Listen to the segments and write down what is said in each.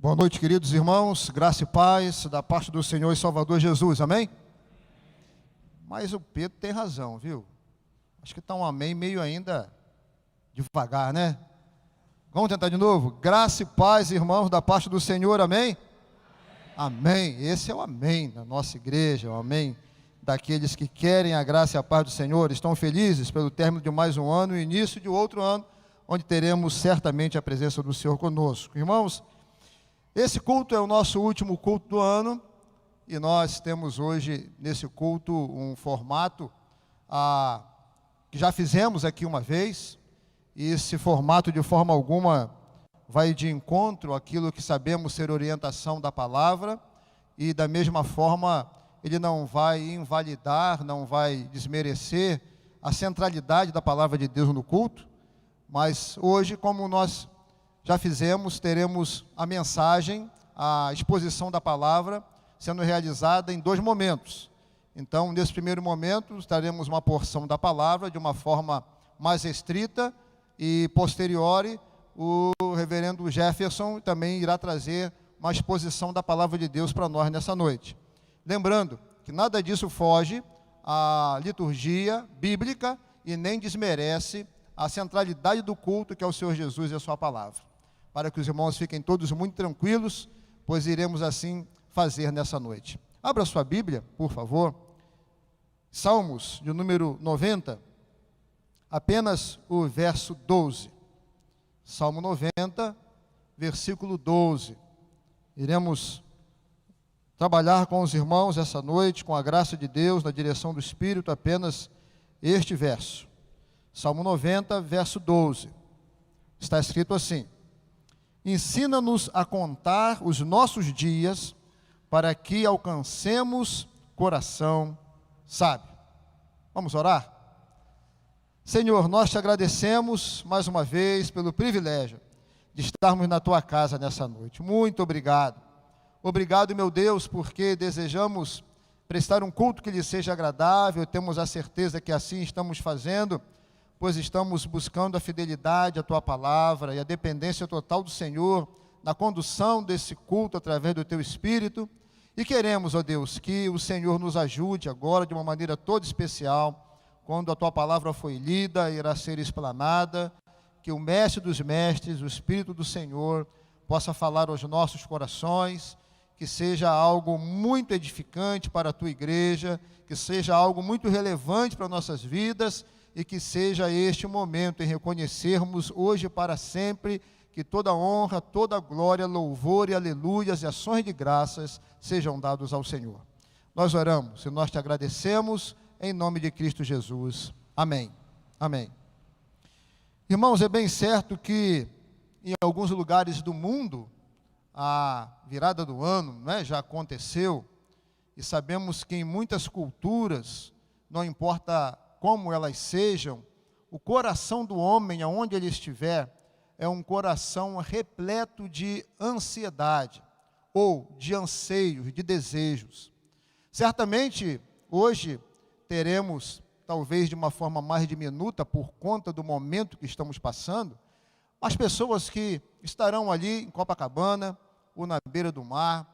Boa noite, queridos irmãos, graça e paz da parte do Senhor e Salvador Jesus, amém? Mas o Pedro tem razão, viu? Acho que está um amém meio ainda devagar, né? Vamos tentar de novo? Graça e paz, irmãos, da parte do Senhor, amém? Amém. Esse é o amém da nossa igreja, o amém daqueles que querem a graça e a paz do Senhor, estão felizes pelo término de mais um ano e início de outro ano, onde teremos certamente a presença do Senhor conosco. Irmãos, esse culto é o nosso último culto do ano e nós temos hoje nesse culto um formato que já fizemos aqui uma vez, e esse formato de forma alguma vai de encontro àquilo que sabemos ser orientação da palavra, e da mesma forma ele não vai invalidar, não vai desmerecer a centralidade da palavra de Deus no culto, mas hoje, como nós já fizemos, teremos a mensagem, a exposição da palavra sendo realizada em dois momentos. Então, nesse primeiro momento, teremos uma porção da palavra de uma forma mais restrita e posteriori, o reverendo Jefferson também irá trazer uma exposição da palavra de Deus para nós nessa noite. Lembrando que nada disso foge à liturgia bíblica e nem desmerece a centralidade do culto que é o Senhor Jesus e a sua palavra. Para que os irmãos fiquem todos muito tranquilos, pois iremos assim fazer nessa noite. Abra sua Bíblia, por favor. Salmos de número 90, apenas o verso 12. Salmo 90, versículo 12. Iremos trabalhar com os irmãos essa noite, com a graça de Deus, na direção do Espírito, apenas este verso. Salmo 90, verso 12. Está escrito assim: ensina-nos a contar os nossos dias, para que alcancemos coração sábio. Vamos orar? Senhor, nós te agradecemos mais uma vez pelo privilégio de estarmos na tua casa nessa noite. Muito obrigado. Obrigado, meu Deus, porque desejamos prestar um culto que lhe seja agradável, temos a certeza que assim estamos fazendo, pois estamos buscando a fidelidade à tua palavra e a dependência total do Senhor na condução desse culto através do teu Espírito. E queremos, ó Deus, que o Senhor nos ajude agora de uma maneira toda especial, quando a tua palavra foi lida, irá ser explanada, que o mestre dos mestres, o Espírito do Senhor, possa falar aos nossos corações, que seja algo muito edificante para a tua igreja, que seja algo muito relevante para nossas vidas, e que seja este o momento em reconhecermos hoje e para sempre que toda honra, toda glória, louvor e aleluias e ações de graças sejam dados ao Senhor. Nós oramos e nós te agradecemos em nome de Cristo Jesus. Amém. Amém. Irmãos, é bem certo que em alguns lugares do mundo a virada do ano, já aconteceu, e sabemos que em muitas culturas, não importa como elas sejam, o coração do homem, aonde ele estiver, é um coração repleto de ansiedade, ou de anseios, de desejos. Certamente, hoje, teremos, talvez de uma forma mais diminuta, por conta do momento que estamos passando, as pessoas que estarão ali em Copacabana, ou na beira do mar,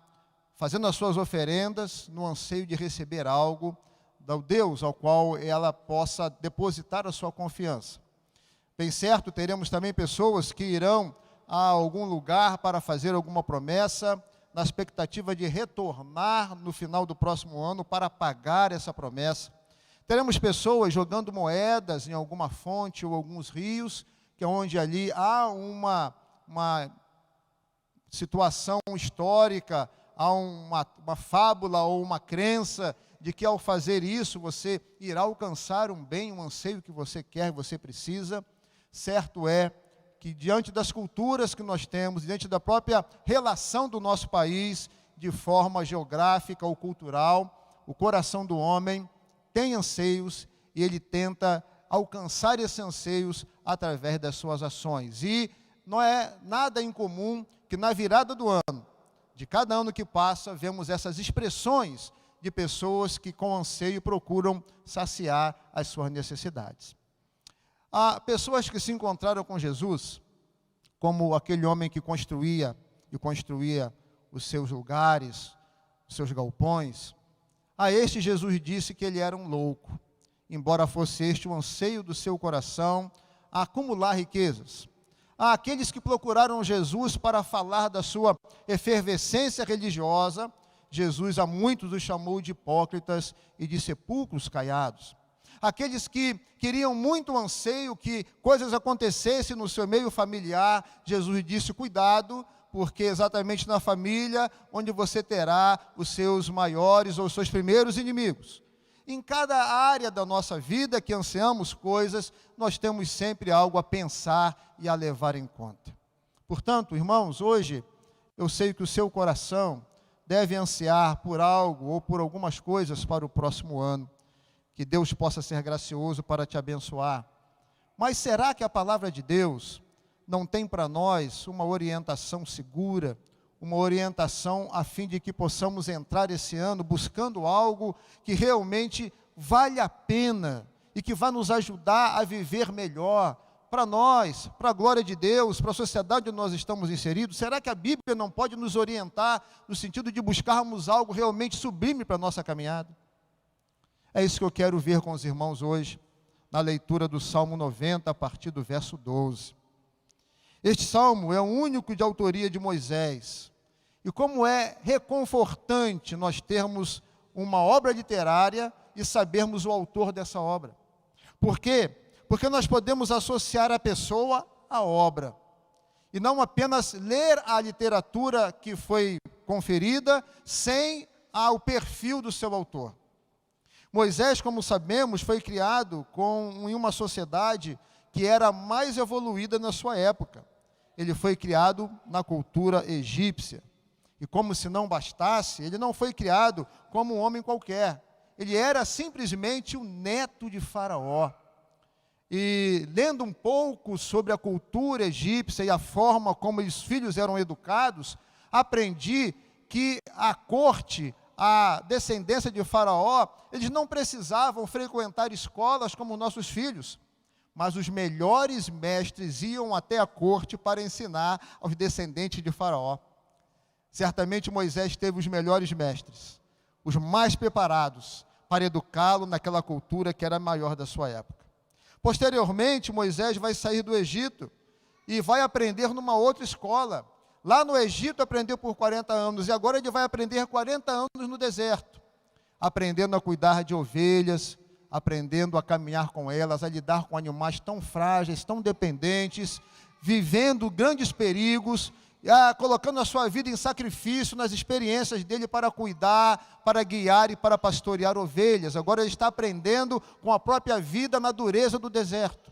fazendo as suas oferendas, no anseio de receber algo, do Deus ao qual ela possa depositar a sua confiança. Bem certo, teremos também pessoas que irão a algum lugar para fazer alguma promessa, na expectativa de retornar no final do próximo ano para pagar essa promessa. Teremos pessoas jogando moedas em alguma fonte ou alguns rios, que é onde ali há uma situação histórica, há uma fábula ou uma crença de que ao fazer isso você irá alcançar um bem, um anseio que você quer, você precisa. Certo é que diante das culturas que nós temos, diante da própria relação do nosso país, de forma geográfica ou cultural, o coração do homem tem anseios e ele tenta alcançar esses anseios através das suas ações. E não é nada incomum que na virada do ano, de cada ano que passa, vemos essas expressões de pessoas que com anseio procuram saciar as suas necessidades. Há pessoas que se encontraram com Jesus, como aquele homem que construía e construía os seus lugares, os seus galpões. A este Jesus disse que ele era um louco, embora fosse este o anseio do seu coração, a acumular riquezas. Há aqueles que procuraram Jesus para falar da sua efervescência religiosa. Jesus a muitos os chamou de hipócritas e de sepulcros caiados. Aqueles que queriam muito anseio que coisas acontecessem no seu meio familiar, Jesus disse: cuidado, porque exatamente na família onde você terá os seus maiores ou os seus primeiros inimigos. Em cada área da nossa vida que ansiamos coisas, nós temos sempre algo a pensar e a levar em conta. Portanto, irmãos, hoje eu sei que o seu coração deve ansiar por algo ou por algumas coisas para o próximo ano. Que Deus possa ser gracioso para te abençoar. Mas será que a palavra de Deus não tem para nós uma orientação segura, uma orientação a fim de que possamos entrar esse ano buscando algo que realmente vale a pena e que vai nos ajudar a viver melhor para nós, para a glória de Deus, para a sociedade onde nós estamos inseridos? Será que a Bíblia não pode nos orientar no sentido de buscarmos algo realmente sublime para a nossa caminhada? É isso que eu quero ver com os irmãos hoje, na leitura do Salmo 90, a partir do verso 12. Este salmo é o único de autoria de Moisés. E como é reconfortante nós termos uma obra literária e sabermos o autor dessa obra. Por quê? Porque nós podemos associar a pessoa à obra. E não apenas ler a literatura que foi conferida sem o perfil do seu autor. Moisés, como sabemos, foi criado em uma sociedade que era mais evoluída na sua época. Ele foi criado na cultura egípcia. E como se não bastasse, ele não foi criado como um homem qualquer. Ele era simplesmente o neto de Faraó. E lendo um pouco sobre a cultura egípcia e a forma como os filhos eram educados, aprendi que a corte, a descendência de Faraó, eles não precisavam frequentar escolas como nossos filhos, mas os melhores mestres iam até a corte para ensinar aos descendentes de Faraó. Certamente Moisés teve os melhores mestres, os mais preparados para educá-lo naquela cultura que era a maior da sua época. Posteriormente, Moisés vai sair do Egito e vai aprender numa outra escola. Lá no Egito aprendeu por 40 anos e agora ele vai aprender 40 anos no deserto, aprendendo a cuidar de ovelhas, aprendendo a caminhar com elas, a lidar com animais tão frágeis, tão dependentes, vivendo grandes perigos, colocando a sua vida em sacrifício nas experiências dele para cuidar, para guiar e para pastorear ovelhas. Agora ele está aprendendo com a própria vida na dureza do deserto.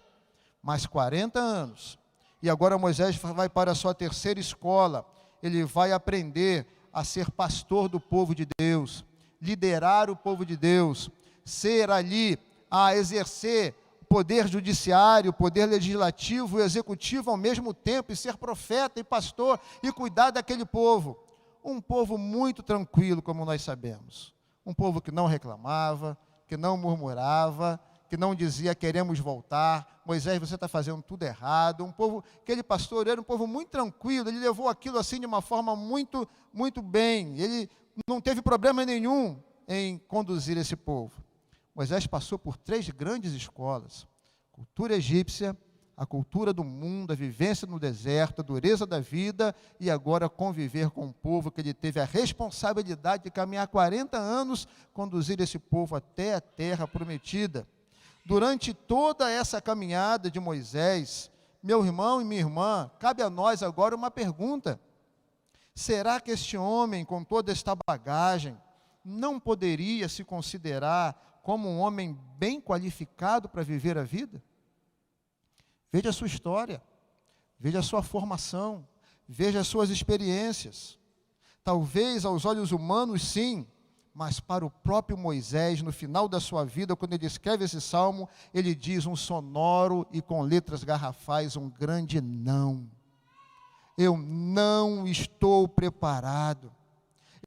Mais 40 anos. E agora Moisés vai para a sua terceira escola. Ele vai aprender a ser pastor do povo de Deus, liderar o povo de Deus, ser ali, a exercer poder judiciário, poder legislativo e executivo ao mesmo tempo, e ser profeta e pastor e cuidar daquele povo. Um povo muito tranquilo, como nós sabemos. Um povo que não reclamava, que não murmurava, que não dizia queremos voltar. Moisés, você está fazendo tudo errado. Um povo, aquele pastor era um povo muito tranquilo, ele levou aquilo assim de uma forma muito, muito bem. Ele não teve problema nenhum em conduzir esse povo. Moisés passou por 3 grandes escolas: cultura egípcia, a cultura do mundo, a vivência no deserto, a dureza da vida, e agora conviver com um povo que ele teve a responsabilidade de caminhar 40 anos, conduzir esse povo até a terra prometida. Durante toda essa caminhada de Moisés, meu irmão e minha irmã, cabe a nós agora uma pergunta: será que este homem, com toda esta bagagem, não poderia se considerar como um homem bem qualificado para viver a vida? Veja a sua história, veja a sua formação, veja as suas experiências. Talvez aos olhos humanos sim, mas para o próprio Moisés, no final da sua vida, quando ele escreve esse salmo, ele diz um sonoro e com letras garrafais, um grande não. Eu não estou preparado.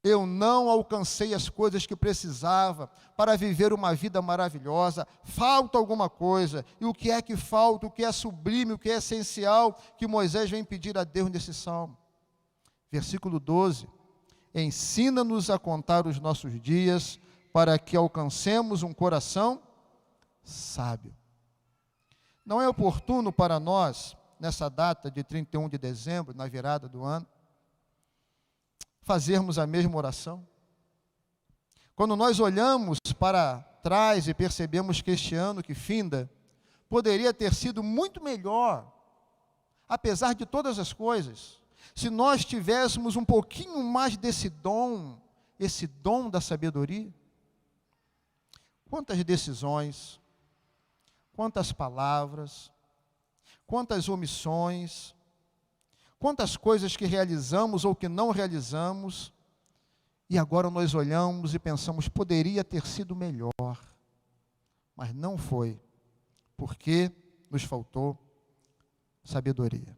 Eu não alcancei as coisas que precisava para viver uma vida maravilhosa. Falta alguma coisa. E o que é que falta? O que é sublime? O que é essencial que Moisés vem pedir a Deus nesse salmo? Versículo 12: ensina-nos a contar os nossos dias, para que alcancemos um coração sábio. Não é oportuno para nós, nessa data de 31 de dezembro, na virada do ano, fazermos a mesma oração? Quando nós olhamos para trás e percebemos que este ano que finda poderia ter sido muito melhor, apesar de todas as coisas, se nós tivéssemos um pouquinho mais desse dom, esse dom da sabedoria. Quantas decisões, quantas palavras, quantas omissões, quantas coisas que realizamos ou que não realizamos, e agora nós olhamos e pensamos, poderia ter sido melhor, mas não foi, porque nos faltou sabedoria.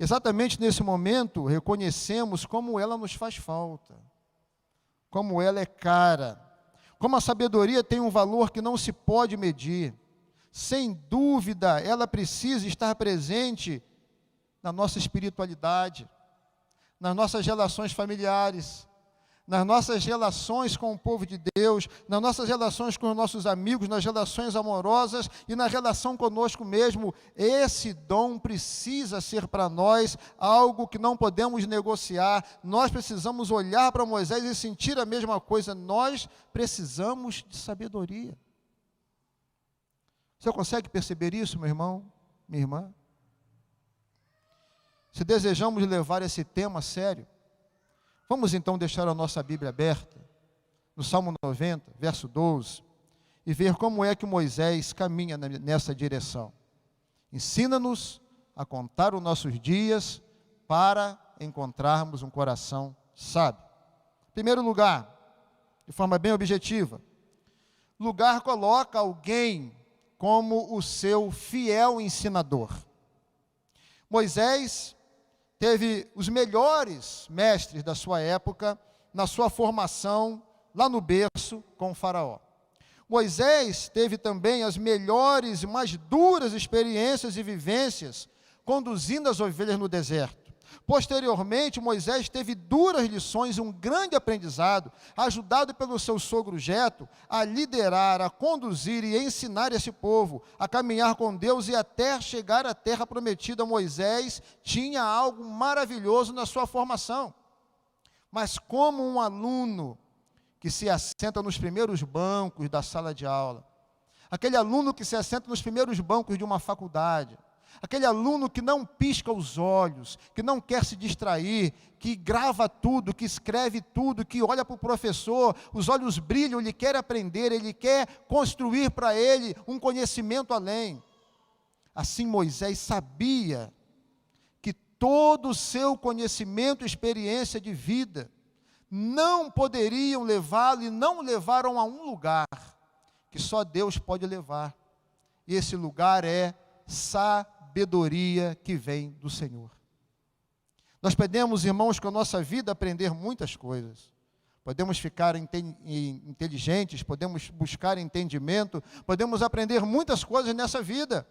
Exatamente nesse momento, reconhecemos como ela nos faz falta, como ela é cara, como a sabedoria tem um valor que não se pode medir. Sem dúvida, ela precisa estar presente na nossa espiritualidade, nas nossas relações familiares, nas nossas relações com o povo de Deus, nas nossas relações com os nossos amigos, nas relações amorosas e na relação conosco mesmo. Esse dom precisa ser para nós algo que não podemos negociar. Nós precisamos olhar para Moisés e sentir a mesma coisa. Nós precisamos de sabedoria. Você consegue perceber isso, meu irmão, minha irmã? Se desejamos levar esse tema a sério, vamos então deixar a nossa Bíblia aberta, no Salmo 90, verso 12, e ver como é que Moisés caminha nessa direção. Ensina-nos a contar os nossos dias para encontrarmos um coração sábio. Em primeiro lugar, de forma bem objetiva, lugar coloca alguém como o seu fiel ensinador. Moisés teve os melhores mestres da sua época, na sua formação, lá no berço com o faraó. Moisés teve também as melhores e mais duras experiências e vivências, conduzindo as ovelhas no deserto. Posteriormente, Moisés teve duras lições e um grande aprendizado, ajudado pelo seu sogro Jetro, a liderar, a conduzir e ensinar esse povo, a caminhar com Deus e até chegar à terra prometida. Moisés tinha algo maravilhoso na sua formação. Mas como um aluno que se assenta nos primeiros bancos da sala de aula, aquele aluno que se assenta nos primeiros bancos de uma faculdade, aquele aluno que não pisca os olhos, que não quer se distrair, que grava tudo, que escreve tudo, que olha para o professor, os olhos brilham, ele quer aprender, ele quer construir para ele um conhecimento além. Assim Moisés sabia que todo o seu conhecimento e experiência de vida não poderiam levá-lo e não levaram a um lugar que só Deus pode levar. E esse lugar é sabedoria que vem do Senhor. Nós podemos, irmãos, com a nossa vida aprender muitas coisas. Podemos ficar inteligentes, podemos buscar entendimento, podemos aprender muitas coisas nessa vida.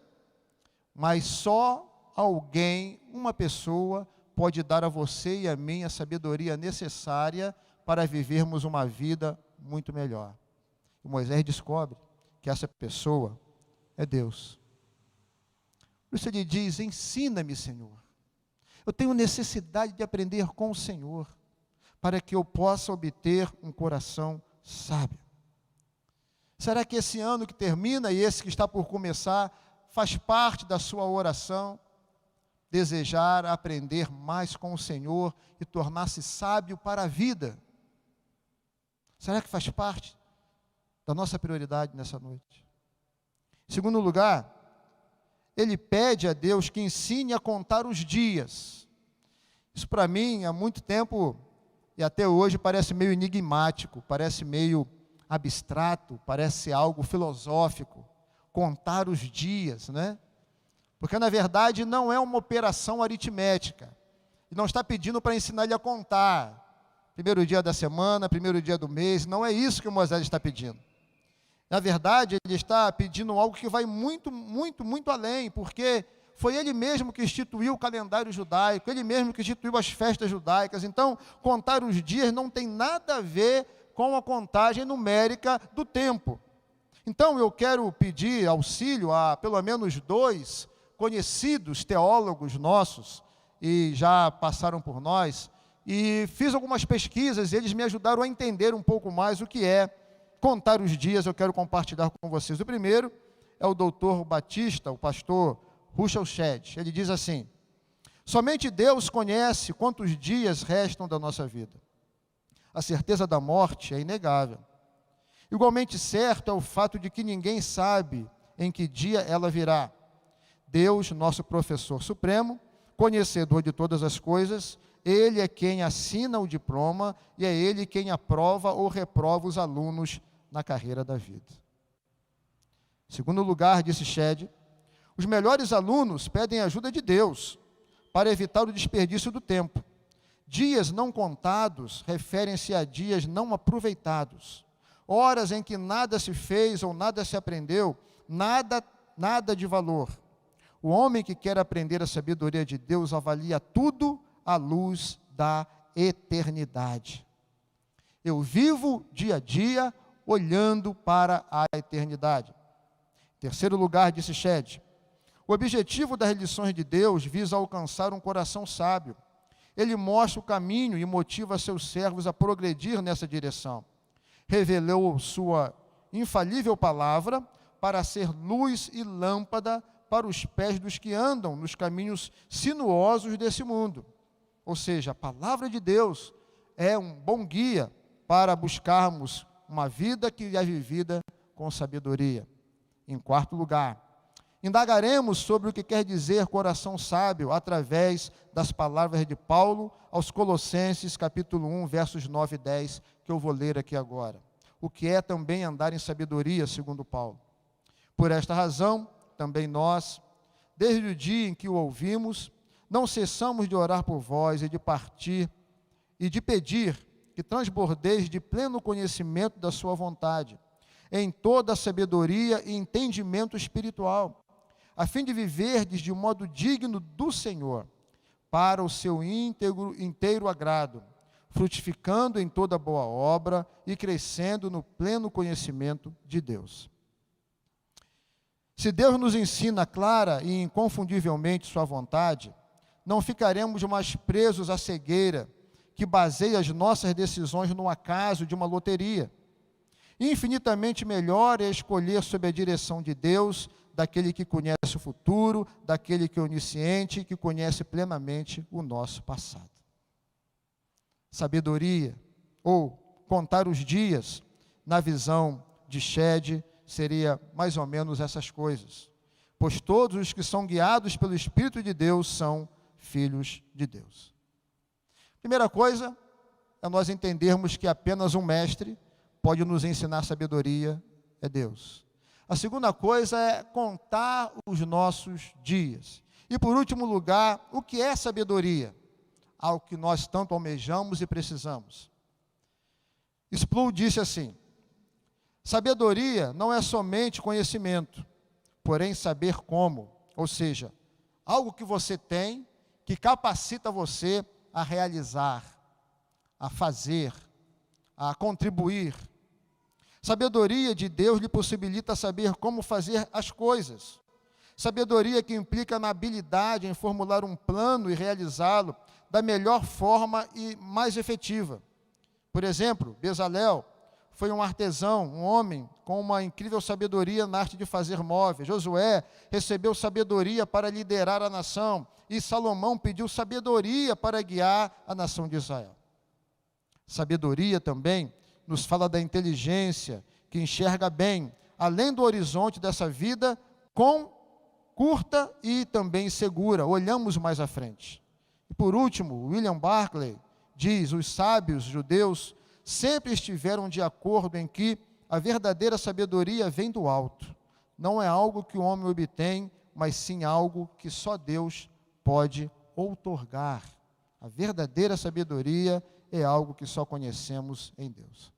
Mas só alguém, uma pessoa, pode dar a você e a mim a sabedoria necessária para vivermos uma vida muito melhor. E Moisés descobre que essa pessoa é Deus. Por isso ele diz: ensina-me, Senhor. Eu tenho necessidade de aprender com o Senhor, para que eu possa obter um coração sábio. Será que esse ano que termina e esse que está por começar, faz parte da sua oração, desejar aprender mais com o Senhor e tornar-se sábio para a vida? Será que faz parte da nossa prioridade nessa noite? Em segundo lugar, ele pede a Deus que ensine a contar os dias. Isso para mim, há muito tempo, e até hoje, parece meio enigmático, parece meio abstrato, parece algo filosófico. Contar os dias, né? Porque, na verdade, não é uma operação aritmética. Ele não está pedindo para ensinar ele a contar. Primeiro dia da semana, primeiro dia do mês, não é isso que o Moisés está pedindo. Na verdade, ele está pedindo algo que vai muito, muito, muito além, porque foi ele mesmo que instituiu o calendário judaico, ele mesmo que instituiu as festas judaicas. Então, contar os dias não tem nada a ver com a contagem numérica do tempo. Então, eu quero pedir auxílio a pelo menos 2 conhecidos teólogos nossos, e já passaram por nós, e fiz algumas pesquisas, e eles me ajudaram a entender um pouco mais o que é contar os dias. Eu quero compartilhar com vocês. O primeiro é o doutor Batista, o pastor Russell Shedd. Ele diz assim: somente Deus conhece quantos dias restam da nossa vida. A certeza da morte é inegável. Igualmente certo é o fato de que ninguém sabe em que dia ela virá. Deus, nosso professor supremo, conhecedor de todas as coisas, Ele é quem assina o diploma e é Ele quem aprova ou reprova os alunos na carreira da vida. Em segundo lugar, disse Shedd, os melhores alunos pedem ajuda de Deus para evitar o desperdício do tempo. Dias não contados referem-se a dias não aproveitados. Horas em que nada se fez ou nada se aprendeu, nada de valor. O homem que quer aprender a sabedoria de Deus avalia tudo à luz da eternidade. Eu vivo dia a dia olhando para a eternidade. Em terceiro lugar, disse Shedd, o objetivo das lições de Deus visa alcançar um coração sábio. Ele mostra o caminho e motiva seus servos a progredir nessa direção. Revelou sua infalível palavra para ser luz e lâmpada para os pés dos que andam nos caminhos sinuosos desse mundo. Ou seja, a palavra de Deus é um bom guia para buscarmos uma vida que é vivida com sabedoria. Em quarto lugar, indagaremos sobre o que quer dizer coração sábio através das palavras de Paulo aos Colossenses, capítulo 1, versos 9 e 10, que eu vou ler aqui agora. O que é também andar em sabedoria, segundo Paulo. Por esta razão, também nós, desde o dia em que o ouvimos, não cessamos de orar por vós e de partir e de pedir que transbordeis de pleno conhecimento da sua vontade, em toda a sabedoria e entendimento espiritual, a fim de viverdes de modo digno do Senhor, para o seu inteiro agrado, frutificando em toda boa obra e crescendo no pleno conhecimento de Deus. Se Deus nos ensina clara e inconfundivelmente sua vontade, não ficaremos mais presos à cegueira que baseia as nossas decisões no acaso de uma loteria. Infinitamente melhor é escolher sob a direção de Deus, daquele que conhece o futuro, daquele que é onisciente, que conhece plenamente o nosso passado. Sabedoria, ou contar os dias, na visão de Shedd, seria mais ou menos essas coisas. Pois todos os que são guiados pelo Espírito de Deus são filhos de Deus. Primeira coisa é nós entendermos que apenas um mestre pode nos ensinar sabedoria, é Deus. A segunda coisa é contar os nossos dias. E por último lugar, o que é sabedoria? Algo que nós tanto almejamos e precisamos. Sproul disse assim, sabedoria não é somente conhecimento, porém saber como, ou seja, algo que você tem que capacita você a realizar, a fazer, a contribuir. Sabedoria de Deus lhe possibilita saber como fazer as coisas. Sabedoria que implica na habilidade em formular um plano e realizá-lo da melhor forma e mais efetiva. Por exemplo, Bezalel foi um artesão, um homem com uma incrível sabedoria na arte de fazer móveis. Josué recebeu sabedoria para liderar a nação. E Salomão pediu sabedoria para guiar a nação de Israel. Sabedoria também nos fala da inteligência, que enxerga bem, além do horizonte dessa vida, com curta e também segura. Olhamos mais à frente. E por último, William Barclay diz, os sábios judeus sempre estiveram de acordo em que a verdadeira sabedoria vem do alto. Não é algo que o homem obtém, mas sim algo que só Deus pode outorgar. A verdadeira sabedoria é algo que só conhecemos em Deus.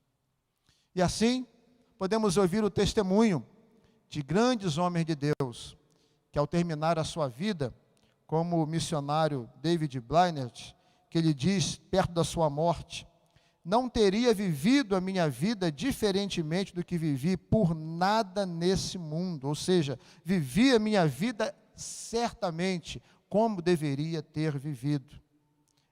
E assim, podemos ouvir o testemunho de grandes homens de Deus, que ao terminar a sua vida, como o missionário David Blinnert, que ele diz, perto da sua morte, não teria vivido a minha vida diferentemente do que vivi por nada nesse mundo. Ou seja, vivi a minha vida certamente como deveria ter vivido.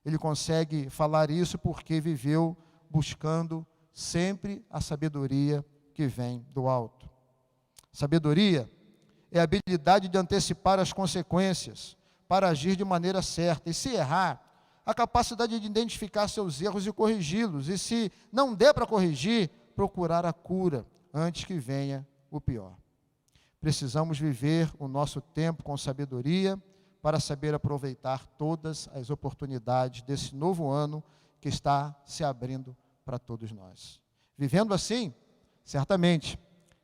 Ele consegue falar isso porque viveu buscando sempre a sabedoria que vem do alto. Sabedoria é a habilidade de antecipar as consequências para agir de maneira certa. E se errar, a capacidade de identificar seus erros e corrigi-los. E se não der para corrigir, procurar a cura antes que venha o pior. Precisamos viver o nosso tempo com sabedoria para saber aproveitar todas as oportunidades desse novo ano que está se abrindo para todos nós. Vivendo assim, certamente,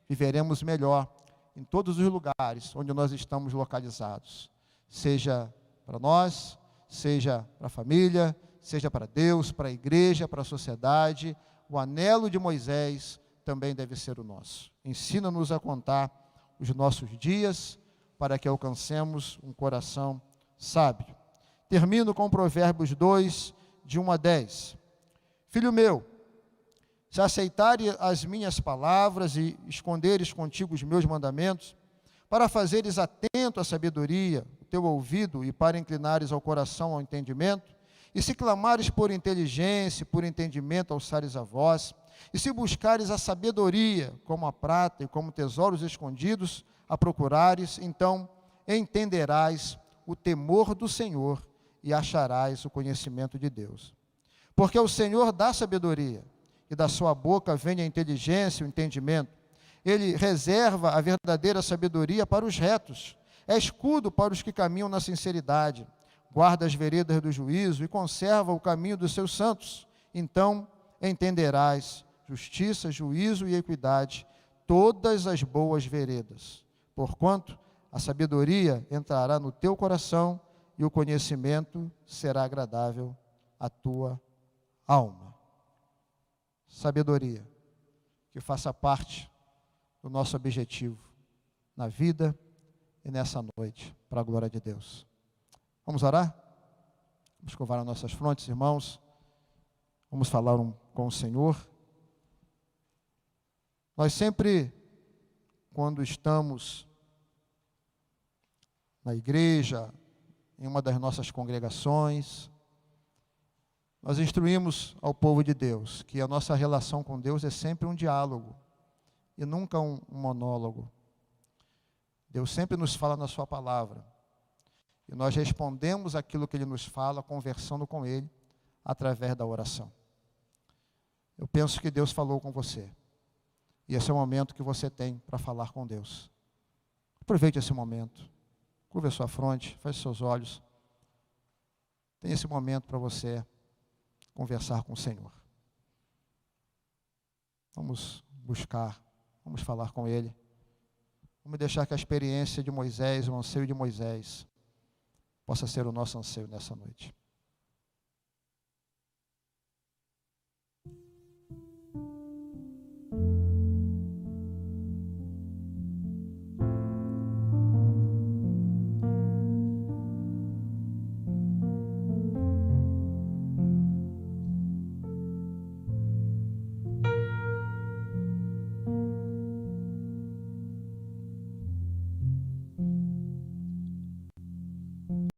viveremos melhor em todos os lugares onde nós estamos localizados. Seja para nós, seja para a família, seja para Deus, para a igreja, para a sociedade. O anelo de Moisés também deve ser o nosso. Ensina-nos a contar os nossos dias para que alcancemos um coração sábio. Termino com Provérbios 2, de 1 a 10. Filho meu, se aceitares as minhas palavras e esconderes contigo os meus mandamentos, para fazeres atento à sabedoria, o teu ouvido, e para inclinares ao coração ao entendimento, e se clamares por inteligência, por entendimento, alçares a voz, e se buscares a sabedoria, como a prata e como tesouros escondidos, a procurares, então entenderás o temor do Senhor e acharás o conhecimento de Deus. Porque o Senhor dá sabedoria, e da sua boca vem a inteligência e o entendimento. Ele reserva a verdadeira sabedoria para os retos, é escudo para os que caminham na sinceridade, guarda as veredas do juízo e conserva o caminho dos seus santos. Então entenderás justiça, juízo e equidade, todas as boas veredas. Porquanto a sabedoria entrará no teu coração e o conhecimento será agradável à tua alma. Sabedoria, que faça parte do nosso objetivo na vida e nessa noite, para a glória de Deus. Vamos orar? Vamos curvar as nossas frontes, irmãos. Vamos falar com o Senhor. Nós sempre, quando estamos na igreja, em uma das nossas congregações, nós instruímos ao povo de Deus que a nossa relação com Deus é sempre um diálogo e nunca um monólogo. Deus sempre nos fala na sua palavra e nós respondemos aquilo que Ele nos fala, conversando com Ele através da oração. Eu penso que Deus falou com você e esse é o momento que você tem para falar com Deus. Aproveite esse momento, curva a sua fronte, feche seus olhos. Tem esse momento para você conversar com o Senhor. Vamos buscar, vamos falar com Ele. Vamos deixar que a experiência de Moisés, o anseio de Moisés, possa ser o nosso anseio nessa noite.